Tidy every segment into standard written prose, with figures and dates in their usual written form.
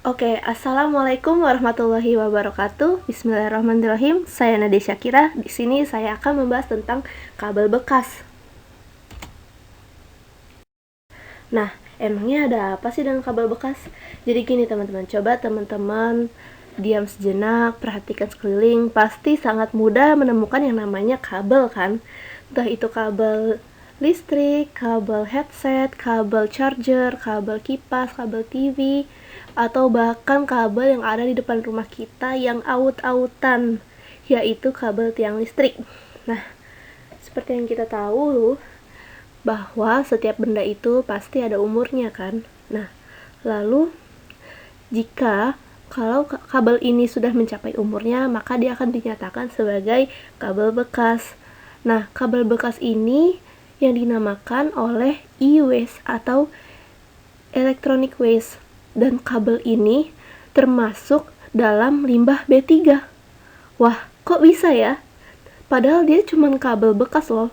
Oke, assalamualaikum warahmatullahi wabarakatuh. Bismillahirrahmanirrahim. Saya Nadia Syakira. Di sini saya akan membahas tentang kabel bekas. Nah, emangnya ada apa sih dengan kabel bekas? Jadi gini teman-teman, coba teman-teman diam sejenak, perhatikan sekeliling. Pasti sangat mudah menemukan yang namanya kabel kan? Entah itu kabel listrik, kabel headset, kabel charger, kabel kipas, kabel TV, atau bahkan kabel yang ada di depan rumah kita yang aut-autan, yaitu kabel tiang listrik. Nah, seperti yang kita tahu bahwa setiap benda itu pasti ada umurnya kan. Nah, lalu jika kalau kabel ini sudah mencapai umurnya, maka dia akan dinyatakan sebagai kabel bekas. Nah, kabel bekas ini yang dinamakan oleh e-waste atau electronic waste, dan kabel ini termasuk dalam limbah B3. Wah, kok bisa ya? Padahal dia cuma kabel bekas loh.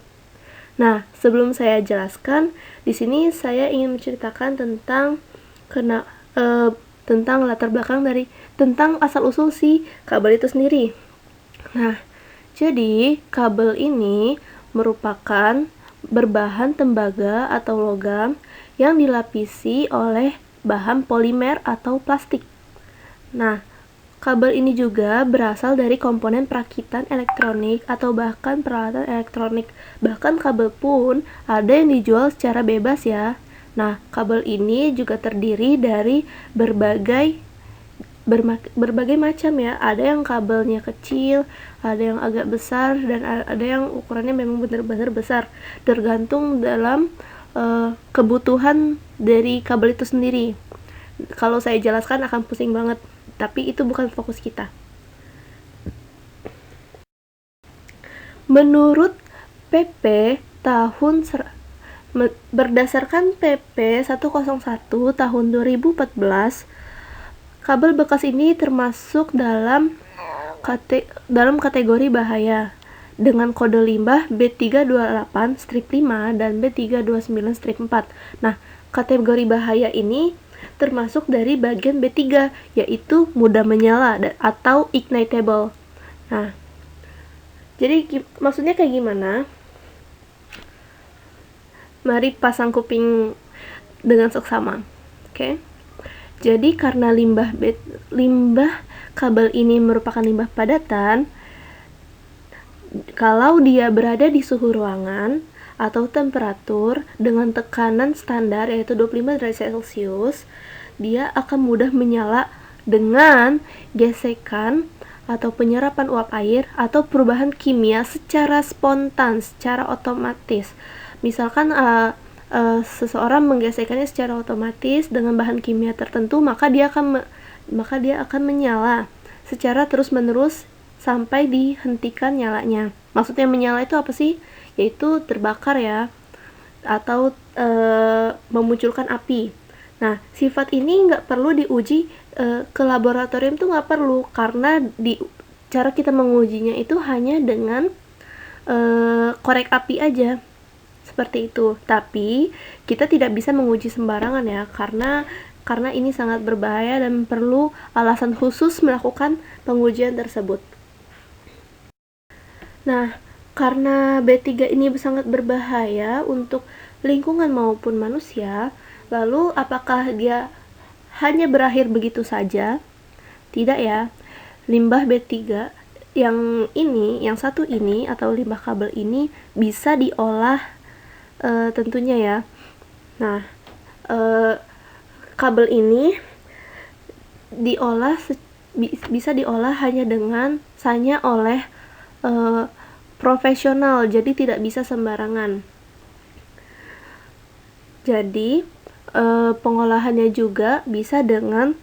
Nah, sebelum saya jelaskan, di sini saya ingin menceritakan tentang latar belakang dari tentang asal usul si kabel itu sendiri. Nah, jadi kabel ini merupakan berbahan tembaga atau logam yang dilapisi oleh bahan polimer atau plastik. Nah, kabel ini juga berasal dari komponen perakitan elektronik atau bahkan peralatan elektronik. Bahkan kabel pun ada yang dijual secara bebas ya. Nah, kabel ini juga terdiri dari berbagai macam ya. Ada yang kabelnya kecil, ada yang agak besar, dan ada yang ukurannya memang benar-benar besar. Tergantung dalam kebutuhan dari kabel itu sendiri. Kalau saya jelaskan akan pusing banget, tapi itu bukan fokus kita. Menurut PP berdasarkan PP 101 tahun 2014, kabel bekas ini termasuk dalam kategori bahaya dengan kode limbah B328-5 dan B329-4. Nah, kategori bahaya ini termasuk dari bagian B3, yaitu mudah menyala atau ignitable. Nah, jadi maksudnya kayak gimana? Mari pasang kuping dengan seksama. Oke. Jadi karena limbah kabel ini merupakan limbah padatan, kalau dia berada di suhu ruangan atau temperatur dengan tekanan standar yaitu 25 derajat Celcius, dia akan mudah menyala dengan gesekan atau penyerapan uap air atau perubahan kimia secara spontan, secara otomatis. Misalkan seseorang menggesekannya secara otomatis dengan bahan kimia tertentu, maka dia akan menyala secara terus-menerus sampai dihentikan nyalanya. Maksudnya menyala itu apa sih? Yaitu terbakar ya, atau memunculkan api. Nah, sifat ini nggak perlu diuji ke laboratorium, tuh nggak perlu, karena cara kita mengujinya itu hanya dengan korek api aja, seperti itu. Tapi kita tidak bisa menguji sembarangan ya, karena ini sangat berbahaya dan perlu alasan khusus melakukan pengujian tersebut. Nah, karena B3 ini sangat berbahaya untuk lingkungan maupun manusia, lalu apakah dia hanya berakhir begitu saja? Tidak ya. Limbah B3 yang satu ini atau limbah kabel ini bisa diolah tentunya ya. Nah, kabel ini bisa diolah hanya oleh profesional, jadi tidak bisa sembarangan. Jadi pengolahannya juga bisa dengan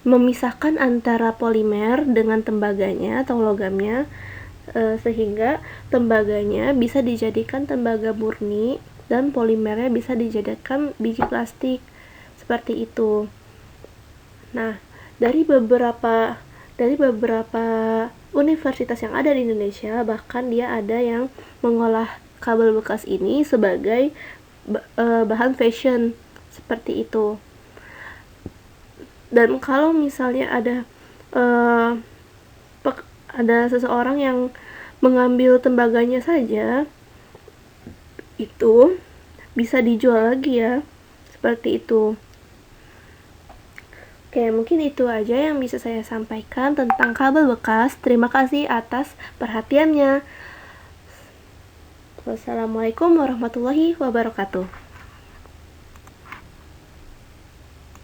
memisahkan antara polimer dengan tembaganya atau logamnya, sehingga tembaganya bisa dijadikan tembaga murni dan polimernya bisa dijadikan biji plastik, seperti itu. Nah, dari beberapa universitas yang ada di Indonesia, bahkan dia ada yang mengolah kabel bekas ini sebagai bahan fashion seperti itu. Dan kalau misalnya ada seseorang yang mengambil tembaganya saja, itu bisa dijual lagi ya, seperti itu. Oke, mungkin itu aja yang bisa saya sampaikan tentang kabel bekas. Terima kasih atas perhatiannya. Wassalamualaikum warahmatullahi wabarakatuh.